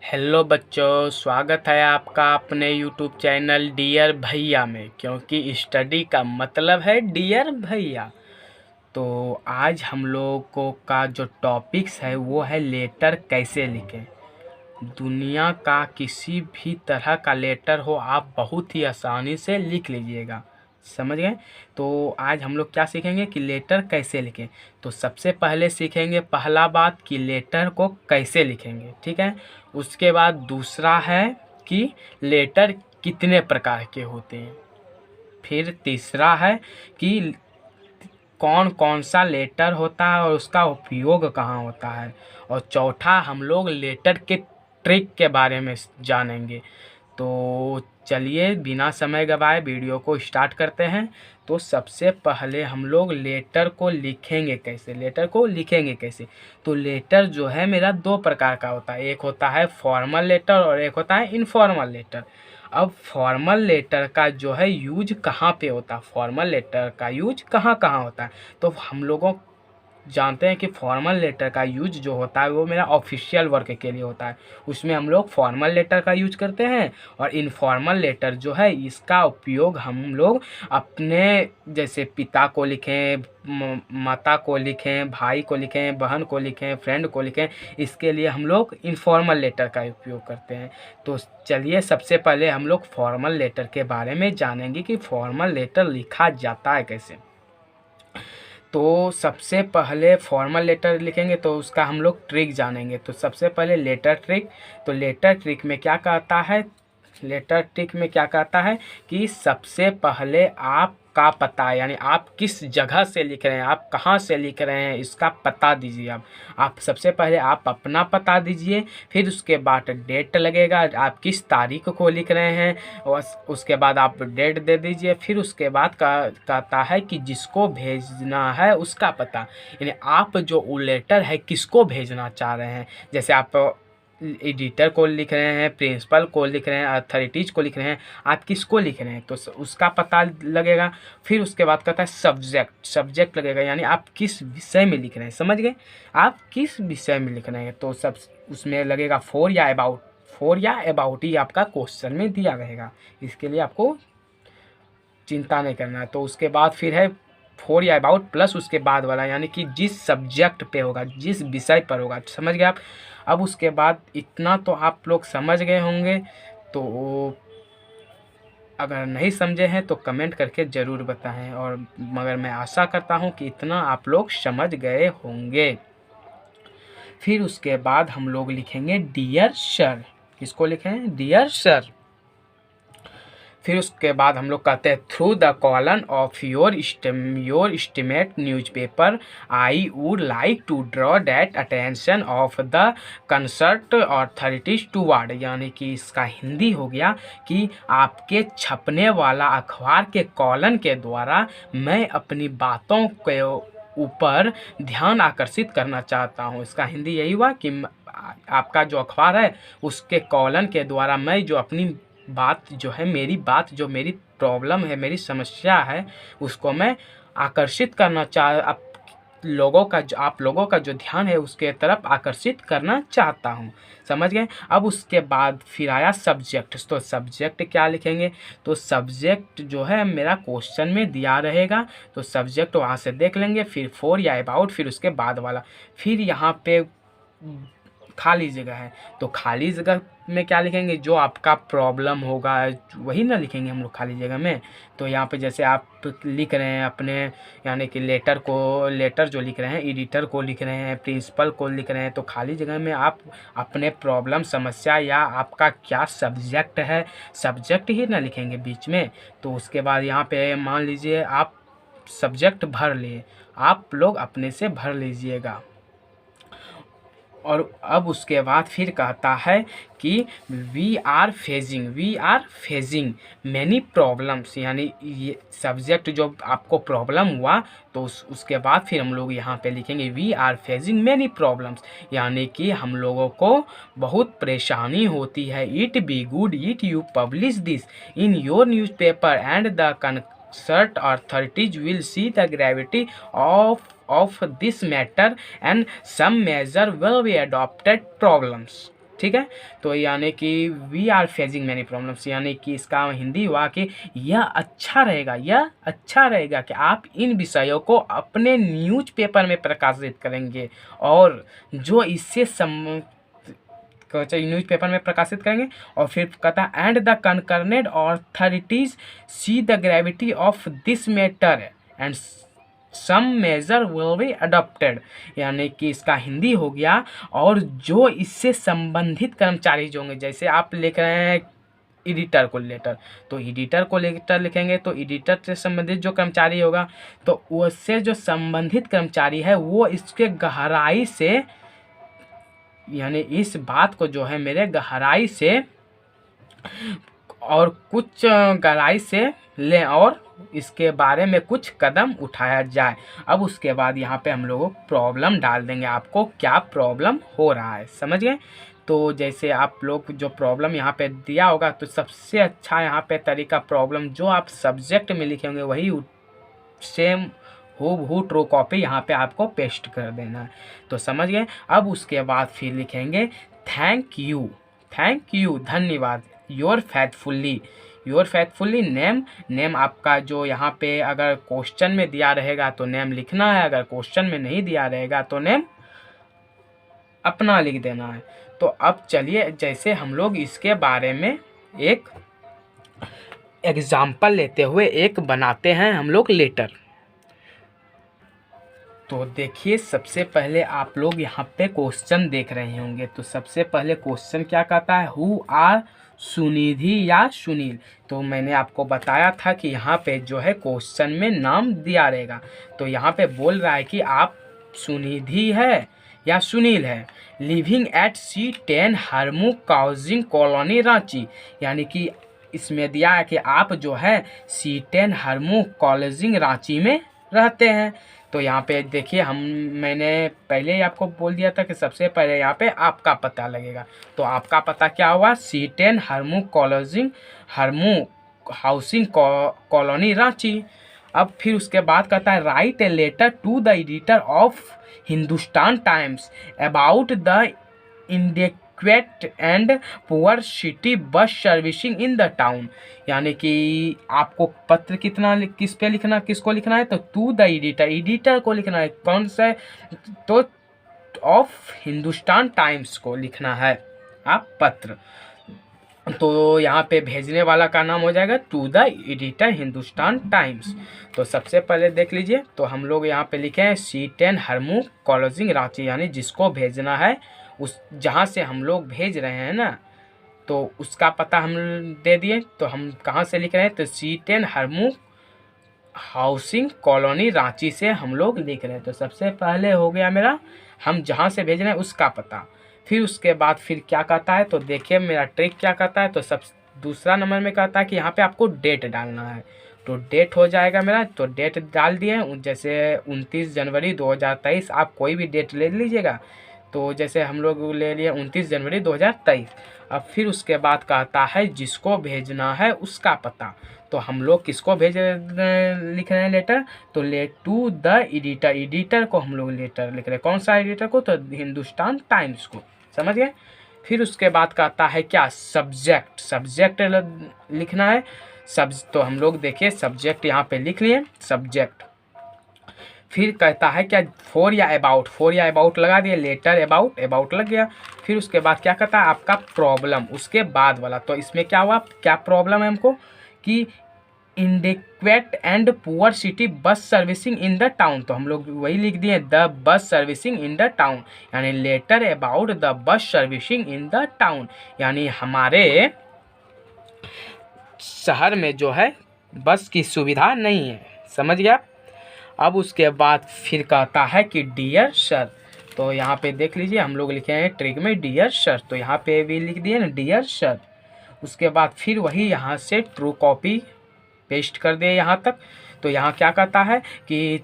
Hello बच्चों, स्वागत है आपका अपने यूट्यूब चैनल डियर भैया में। क्योंकि स्टडी का मतलब है डियर भैया। तो आज हम लोगों का जो टॉपिक्स है वो है लेटर कैसे लिखें। दुनिया का किसी भी तरह का लेटर हो, आप बहुत ही आसानी से लिख लीजिएगा। समझ गए? तो आज हम लोग क्या सीखेंगे कि लेटर कैसे लिखें। तो सबसे पहले सीखेंगे पहला बात कि लेटर को कैसे लिखेंगे, ठीक है। उसके बाद दूसरा है कि लेटर कितने प्रकार के होते हैं। फिर तीसरा है कि कौन कौन सा लेटर होता है और उसका उपयोग कहाँ होता है। और चौथा हम लोग लेटर के ट्रिक के बारे में जानेंगे। तो चलिए बिना समय गवाए वीडियो को स्टार्ट करते हैं। तो सबसे पहले हम लोग लेटर को लिखेंगे कैसे। तो लेटर जो है मेरा दो प्रकार का होता है। एक होता है फॉर्मल लेटर और एक होता है इनफॉर्मल लेटर। अब फॉर्मल लेटर का जो है यूज कहाँ पे होता है, फॉर्मल लेटर का यूज कहाँ कहाँ होता है। तो हम लोगों जानते हैं कि फॉर्मल लेटर का यूज जो होता है वो मेरा ऑफिशियल वर्क के लिए होता है। उसमें हम लोग फॉर्मल लेटर का यूज करते हैं। और इनफॉर्मल लेटर जो है इसका उपयोग हम लोग अपने जैसे पिता को लिखें, माता को लिखें, भाई को लिखें, बहन को लिखें, फ्रेंड को लिखें, इसके लिए हम लोग इनफॉर्मल लेटर का उपयोग करते हैं। तो चलिए सबसे पहले हम लोग फॉर्मल लेटर के बारे में जानेंगे कि फॉर्मल लेटर लिखा जाता है कैसे। तो सबसे पहले फॉर्मल लेटर लिखेंगे तो उसका हम लोग ट्रिक जानेंगे। तो सबसे पहले लेटर ट्रिक। तो लेटर ट्रिक में क्या कहता है, लेटर ट्रिक में क्या कहता है कि सबसे पहले आपका पता, यानी आप किस जगह से लिख रहे हैं, आप कहाँ से लिख रहे हैं, इसका पता दीजिए। आप सबसे पहले आप अपना पता दीजिए। फिर उसके बाद डेट लगेगा, आप किस तारीख को लिख रहे हैं, और उसके बाद आप डेट दे दीजिए। फिर उसके बाद कहता है कि जिसको भेजना है उसका पता, यानी आप जो लेटर है किसको भेजना चाह रहे हैं। जैसे आप एडिटर को लिख रहे हैं, प्रिंसिपल को लिख रहे हैं, अथॉरिटीज को लिख रहे हैं, आप किसको लिख रहे हैं तो उसका पता लगेगा। फिर उसके बाद कहता है सब्जेक्ट लगेगा, यानी आप किस विषय में लिख रहे हैं। समझ गए? आप किस विषय में लिख रहे हैं तो सब उसमें लगेगा फॉर या अबाउट ही आपका क्वेश्चन में दिया रहेगा। इसके लिए आपको चिंता नहीं करना है। तो उसके बाद फिर है फॉर या अबाउट प्लस उसके बाद वाला, यानी कि जिस सब्जेक्ट पे होगा, जिस विषय पर होगा। समझ गए आप? अब उसके बाद इतना तो आप लोग समझ गए होंगे। तो अगर नहीं समझे हैं तो कमेंट करके ज़रूर बताएं। और मगर मैं आशा करता हूं कि इतना आप लोग समझ गए होंगे। फिर उसके बाद हम लोग लिखेंगे डियर सर। किसको लिखें? Dear sir. फिर उसके बाद हम लोग कहते हैं through the column of your esteemed newspaper I would like to draw that attention of the concerned authorities toward, यानी कि इसका हिंदी हो गया कि आपके छपने वाला अखबार के कॉलन के द्वारा मैं अपनी बातों के ऊपर ध्यान आकर्षित करना चाहता हूँ। इसका हिंदी यही हुआ कि आपका जो अखबार है उसके कॉलन के द्वारा मैं जो अपनी बात जो है, मेरी बात जो मेरी प्रॉब्लम है, मेरी समस्या है, उसको मैं आकर्षित करना आप लोगों का जो ध्यान है उसके तरफ आकर्षित करना चाहता हूँ। समझ गए? अब उसके बाद फिर आया सब्जेक्ट। तो सब्जेक्ट क्या लिखेंगे? तो सब्जेक्ट जो है मेरा क्वेश्चन में दिया रहेगा, तो सब्जेक्ट वहाँ से देख लेंगे। फिर फॉर या अबाउट, फिर उसके बाद वाला। फिर यहाँ पे खाली जगह है, तो खाली जगह में क्या लिखेंगे? जो आपका प्रॉब्लम होगा वही ना लिखेंगे हम लोग खाली जगह में। तो यहाँ पे जैसे आप लिख रहे हैं अपने, यानी कि लेटर जो लिख रहे हैं, एडिटर को लिख रहे हैं, प्रिंसिपल को लिख रहे हैं, तो खाली जगह में आप अपने प्रॉब्लम, समस्या या आपका क्या सब्जेक्ट है, सब्जेक्ट ही ना लिखेंगे बीच में। तो उसके बाद यहाँ पे मान लीजिए आप सब्जेक्ट भर लिए, आप लोग अपने से भर लीजिएगा। और अब उसके बाद फिर कहता है कि we are facing many problems, यानी ये सब्जेक्ट जो आपको प्रॉब्लम हुआ तो उसके बाद फिर हम लोग यहाँ पे लिखेंगे we are facing many problems, यानी कि हम लोगों को बहुत परेशानी होती है। It be good it you publish this in your newspaper and the concerned authorities will see the gravity of this matter and some measure will be adopted problems। ठीक है। तो यानी कि we are facing many problems, यानी कि इसका हिंदी हुआ कि यह अच्छा रहेगा कि आप इन विषयों को अपने न्यूज़पेपर में प्रकाशित करेंगे, और जो इससे न्यूज़पेपर में प्रकाशित करेंगे। और फिर कहता है and the concerned authorities see the gravity of this matter and some measure will be adopted, यानी कि इसका हिंदी हो गया, और जो इससे संबंधित कर्मचारी जो होंगे, जैसे आप लिख रहे हैं एडिटर को लेटर, तो एडिटर को लेटर लिखेंगे, तो एडिटर से संबंधित जो कर्मचारी होगा, तो उससे जो संबंधित कर्मचारी है वो इसके गहराई से, यानी इस बात को जो है मेरे गहराई से और कुछ गहराई से लें और इसके बारे में कुछ कदम उठाया जाए। अब उसके बाद यहाँ पे हम लोग प्रॉब्लम डाल देंगे, आपको क्या प्रॉब्लम हो रहा है, समझ गए। तो जैसे आप लोग जो प्रॉब्लम यहाँ पे दिया होगा, तो सबसे अच्छा यहाँ पे तरीका प्रॉब्लम जो आप सब्जेक्ट में लिखे होंगे वही सेम हूबहू ट्रू कॉपी यहाँ पे आपको पेस्ट कर देना है। तो समझ गए। अब उसके बाद फिर लिखेंगे थैंक यू, धन्यवाद। योर फेथफुल्ली नेम आपका जो यहाँ पे अगर क्वेश्चन में दिया रहेगा तो नेम लिखना है, अगर क्वेश्चन में नहीं दिया रहेगा तो नेम अपना लिख देना है। तो अब चलिए जैसे हम लोग इसके बारे में एक एग्जाम्पल लेते हुए एक बनाते हैं हम लोग लेटर। तो देखिए सबसे पहले आप लोग यहाँ पे क्वेश्चन देख रहे होंगे। तो सबसे पहले क्वेश्चन क्या कहता है, हु आर सुनिधि या सुनील। तो मैंने आपको बताया था कि यहाँ पे जो है क्वेश्चन में नाम दिया रहेगा। तो यहाँ पे बोल रहा है कि आप सुनिधि है या सुनील है। Living at C10 Harmu housing colony Ranchi, यानी कि इसमें दिया है कि आप जो है C10 हरमू कॉलेजिंग रांची में रहते हैं। तो यहाँ पे देखिए मैंने पहले ही आपको बोल दिया था कि सबसे पहले यहाँ पे आपका पता लगेगा। तो आपका पता क्या हुआ, C10 Harmu housing colony Ranchi. अब फिर उसके बाद कहता है write a letter to the editor of Hindustan Times about the inadequate and poor city bus servicing in the town, यानी कि आपको पत्र किस पे लिखना, किसको लिखना है, तो टू द एडिटर को लिखना है। कौन सा, तो ऑफ हिंदुस्तान टाइम्स को लिखना है आप पत्र। तो यहाँ पे भेजने वाला का नाम हो जाएगा to the editor Hindustan Times. तो सबसे पहले देख लीजिए, तो हम लोग यहाँ पे लिखे हैं C10 हरमू कॉलेजिंग रांची, यानी जिसको भेजना है उस जहाँ से हम लोग भेज रहे हैं ना, तो उसका पता हम दे दिए। तो हम कहाँ से लिख रहे हैं, तो C10 Harmu housing colony Ranchi से हम लोग लिख रहे हैं। तो सबसे पहले हो गया मेरा हम जहाँ से भेज रहे हैं उसका पता। फिर उसके बाद फिर क्या कहता है, तो देखिए मेरा ट्रिक क्या कहता है। तो सब दूसरा नंबर में कहता है कि यहाँ पे आपको डेट डालना है। तो डेट हो जाएगा मेरा, तो डेट डाल दिए, जैसे 29 जनवरी 2023, आप कोई भी डेट ले लीजिएगा। तो जैसे हम लोग ले लिए 29 जनवरी 2023। अब फिर उसके बाद कहता है जिसको भेजना है उसका पता। तो हम लोग किसको लिख रहे हैं लेटर, तो टू द एडिटर को हम लोग लेटर लिख रहे हैं। कौन सा एडिटर को, तो हिंदुस्तान टाइम्स को, समझ गए। फिर उसके बाद कहता है क्या, सब्जेक्ट लिखना है। तो हम लोग देखिए सब्जेक्ट यहाँ पे लिख लिए सब्जेक्ट। फिर कहता है क्या, फॉर या अबाउट लगा दिए, लेटर अबाउट लग गया। फिर उसके बाद क्या कहता है आपका प्रॉब्लम, उसके बाद वाला। तो इसमें क्या हुआ, क्या प्रॉब्लम है हमको, कि inadequate and poor city bus servicing in the town. तो हम लोग वही लिख दिए the bus servicing in the town, यानी letter about the bus servicing in the town, यानी हमारे शहर में जो है बस की सुविधा नहीं है, समझ गया। अब उसके बाद फिर कहता है कि डियर सर। तो यहाँ पे देख लीजिए हम लोग लिखे हैं ट्रिक में डियर सर, तो यहाँ पे भी लिख दिए ना डियर सर। उसके बाद फिर वही यहाँ से ट्रू कॉपी पेस्ट कर दिए यहाँ तक। तो यहाँ क्या कहता है कि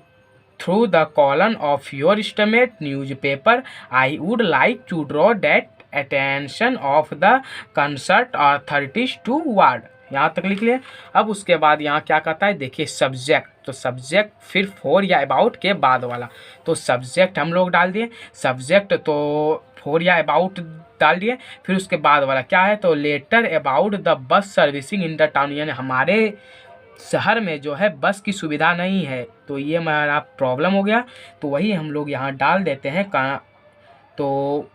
through the column of your esteemed newspaper I would like to draw that attention of the concerned authorities toward, यहाँ तक लिख लिए। अब उसके बाद यहाँ क्या कहता है देखिए सब्जेक्ट। तो सब्जेक्ट फिर फॉर या अबाउट के बाद वाला, तो सब्जेक्ट हम लोग डाल दिए, सब्जेक्ट तो फॉर या अबाउट डाल दिए, फिर उसके बाद वाला क्या है, तो letter about the bus servicing in the town, यानी हमारे शहर में जो है बस की सुविधा नहीं है, तो ये हमारा प्रॉब्लम हो गया। तो वही हम लोग यहाँ डाल देते हैं कहाँ, तो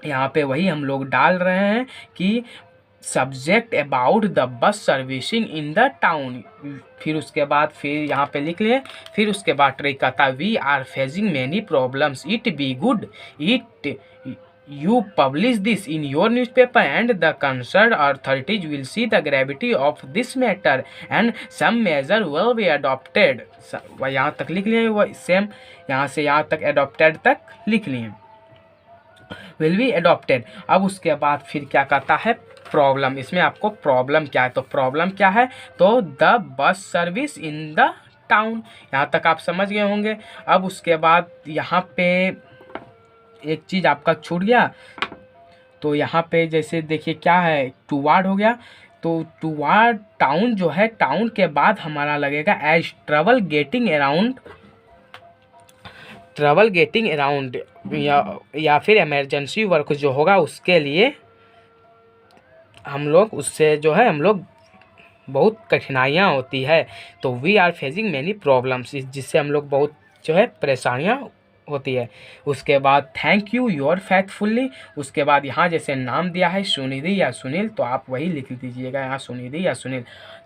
यहाँ पे वही हम लोग डाल रहे हैं कि subject about the bus servicing in the town, फिर उसके बाद फिर यहाँ पे लिख लिए, फिर उसके बाद ट्राई कहता we are facing many problems, it be good it you publish this in your newspaper and the concerned authorities will see the gravity of this matter and some measure will be adopted। वह यहाँ तक लिख लिए, वह same यहाँ से यहाँ तक adopted तक लिख लिए, will be adopted। अब उसके बाद फिर क्या कहता है प्रॉब्लम, इसमें आपको प्रॉब्लम क्या है, तो प्रॉब्लम क्या है, तो the bus service in the town, यहाँ तक आप समझ गए होंगे। अब उसके बाद यहाँ पे एक चीज़ आपका छूट गया, तो यहाँ पे जैसे देखिए क्या है, टूवार्ड हो गया, तो टूवार्ड टाउन जो है, टाउन के बाद हमारा लगेगा एज ट्रबल गेटिंग अराउंड, या फिर इमरजेंसी वर्क जो होगा उसके लिए हम लोग उससे जो है हम लोग बहुत कठिनाइयाँ होती है, तो we are facing many problems, जिससे हम लोग बहुत जो है परेशानियाँ होती है। उसके बाद थैंक यू योर फैथफुल्ली, उसके बाद यहाँ जैसे नाम दिया है सुनिधि या सुनील, तो आप वही लिख दीजिएगा यहाँ सुनिधि या सुनील।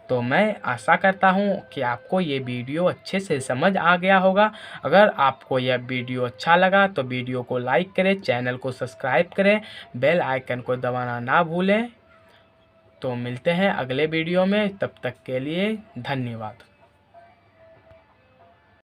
तो मैं आशा करता हूँ कि आपको ये वीडियो अच्छे से समझ आ गया होगा। अगर आपको यह वीडियो अच्छा लगा तो वीडियो को लाइक करें, चैनल को सब्सक्राइब करें, बेल आइकन को दबाना ना भूलें। तो मिलते हैं अगले वीडियो में, तब तक के लिए धन्यवाद।